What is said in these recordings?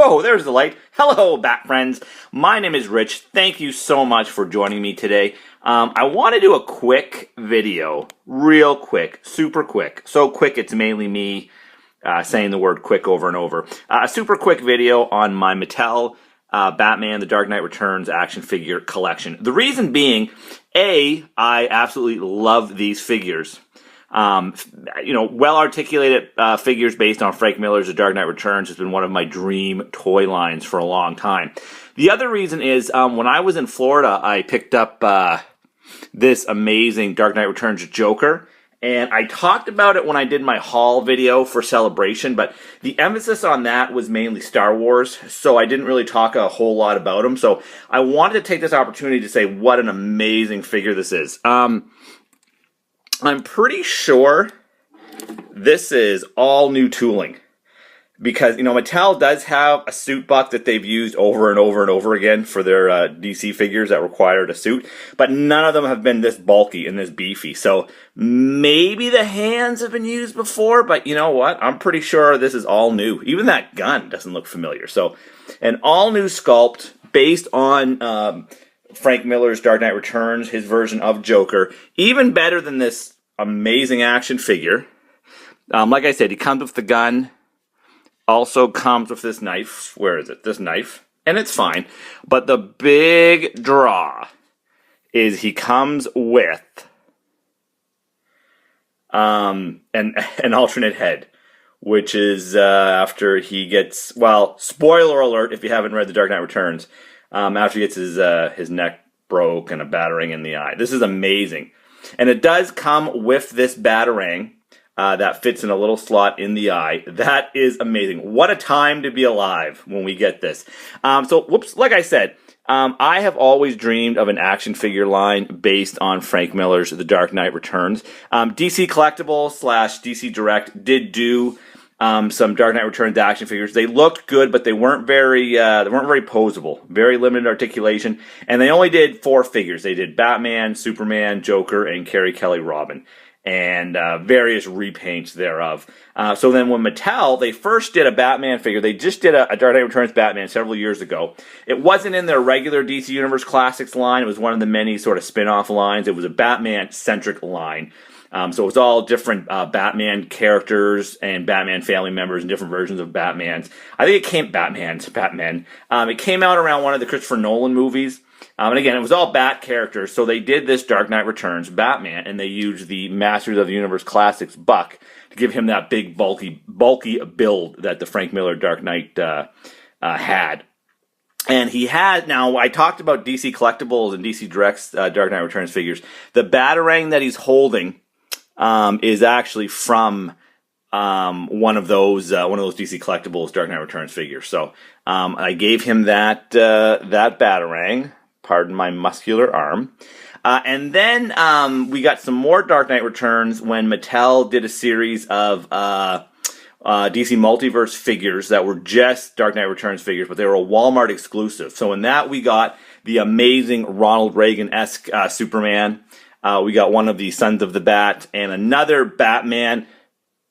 Whoa, there's the light. Hello, Bat Friends. My name is Rich. Thank you so much for joining me today. I want to do a quick video, real quick, super quick. So quick, it's mainly me saying the word quick over and over. A super quick video on my Mattel Batman The Dark Knight Returns action figure collection. The reason being, I absolutely love these figures. Well-articulated figures based on Frank Miller's The Dark Knight Returns has been one of my dream toy lines for a long time. The other reason is when I was in Florida, I picked up this amazing Dark Knight Returns Joker, and I talked about it when I did my haul video for Celebration, but the emphasis on that was mainly Star Wars, so I didn't really talk a whole lot about him. So I wanted to take this opportunity to say what an amazing figure this is. I'm pretty sure this is all new tooling because, Mattel does have a suit buck that they've used over and over and over again for their DC figures that required a suit, but none of them have been this bulky and this beefy. So maybe the hands have been used before, but you know what? I'm pretty sure this is all new. Even that gun doesn't look familiar. So an all new sculpt based on Frank Miller's Dark Knight Returns, his version of Joker, even better than this amazing action figure. Like I said, he comes with the gun, also comes with this knife. Where is it? This knife. And it's fine. But the big draw is he comes with an alternate head, which is after he gets, spoiler alert if you haven't read The Dark Knight Returns, after he gets his neck broke and a batarang in the eye. This is amazing. And it does come with this batarang that fits in a little slot in the eye. That is amazing. What a time to be alive when we get this. Like I said, I have always dreamed of an action figure line based on Frank Miller's The Dark Knight Returns. DC Collectibles / DC Direct did do some Dark Knight Returns action figures. They looked good, but they weren't very posable. Very limited articulation, and they only did 4 figures. They did Batman, Superman, Joker, and Carrie Kelly Robin, and various repaints thereof. So then when Mattel, they first did a Batman figure, they just did a Dark Knight Returns Batman several years ago. It wasn't in their regular DC Universe Classics line. It was one of the many sort of spin-off lines. It was a Batman-centric line. So it was all different Batman characters and Batman family members and different versions of Batmans. I think it came Batman. It came out around one of the Christopher Nolan movies. And again, it was all Bat characters. So they did this Dark Knight Returns Batman, and they used the Masters of the Universe Classics buck to give him that big, bulky build that the Frank Miller Dark Knight had. And he had, now I talked about DC Collectibles and DC Direct's Dark Knight Returns figures. The batarang that he's holding is actually from one of those DC Collectibles Dark Knight Returns figures. So I gave him that batarang. Pardon my muscular arm. And then we got some more Dark Knight Returns when Mattel did a series of DC Multiverse figures that were just Dark Knight Returns figures, but they were a Walmart exclusive. So in that we got the amazing Ronald Reagan-esque Superman. We got one of the Sons of the Bat and another Batman.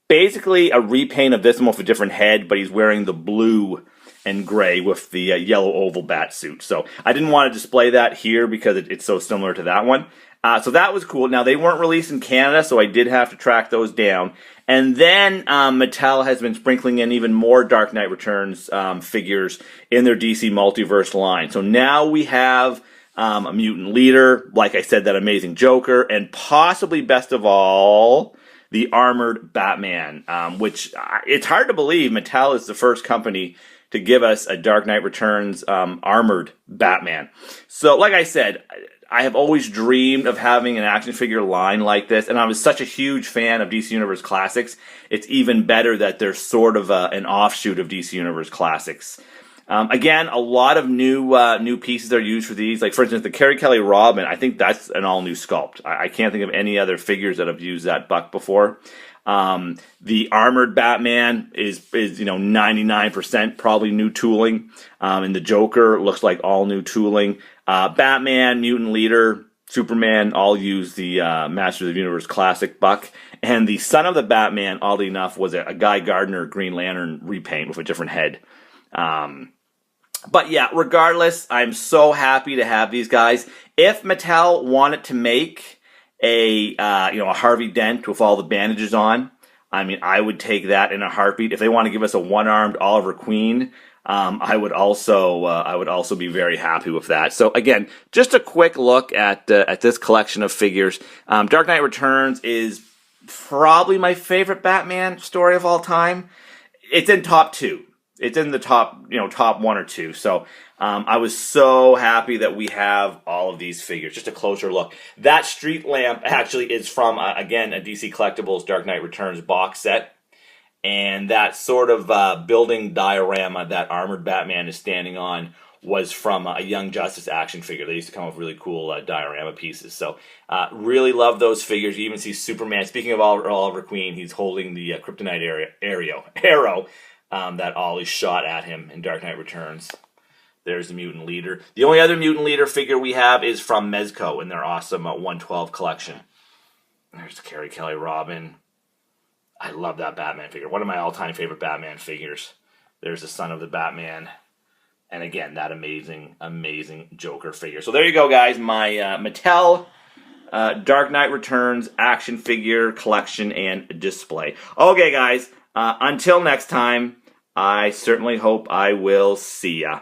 Basically a repaint of this one with a different head, but he's wearing the blue and gray with the yellow oval bat suit. So I didn't want to display that here because it's so similar to that one. So that was cool. Now, they weren't released in Canada, so I did have to track those down. And then Mattel has been sprinkling in even more Dark Knight Returns figures in their DC Multiverse line. So now we have a mutant leader, like I said, that amazing Joker, and possibly best of all, the armored Batman, which it's hard to believe Mattel is the first company to give us a Dark Knight Returns armored Batman. So, like I said, I have always dreamed of having an action figure line like this, and I was such a huge fan of DC Universe Classics. It's even better that they're sort of an offshoot of DC Universe Classics. Again, a lot of new pieces are used for these. Like, for instance, the Carrie Kelly Robin, I think that's an all-new sculpt. I can't think of any other figures that have used that buck before. The armored Batman is 99% probably new tooling. And the Joker looks like all new tooling. Batman, Mutant Leader, Superman all use the Masters of the Universe Classic buck. And the Son of the Batman, oddly enough, was a Guy Gardner Green Lantern repaint with a different head. But yeah, regardless, I'm so happy to have these guys. If Mattel wanted to make a Harvey Dent with all the bandages on, I mean, I would take that in a heartbeat. If they want to give us a one-armed Oliver Queen, I would also be very happy with that. So again, just a quick look at this collection of figures. Dark Knight Returns is probably my favorite Batman story of all time. It's in top 2. It's in the top 1 or 2. So I was so happy that we have all of these figures. Just a closer look. That street lamp actually is from, again, a DC Collectibles Dark Knight Returns box set. And that sort of building diorama that Armored Batman is standing on was from a Young Justice action figure. They used to come up with really cool diorama pieces. So really love those figures. You even see Superman. Speaking of Oliver Queen, he's holding the kryptonite arrow that Ollie shot at him in Dark Knight Returns. There's the Mutant Leader. The only other Mutant Leader figure we have is from Mezco in their awesome 112 collection. There's Carrie Kelly Robin. I love that Batman figure. One of my all-time favorite Batman figures. There's the son of the Batman. And again, that amazing, amazing Joker figure. So there you go, guys. My Mattel Dark Knight Returns action figure collection and display. Okay, guys. Until next time, I certainly hope I will see ya.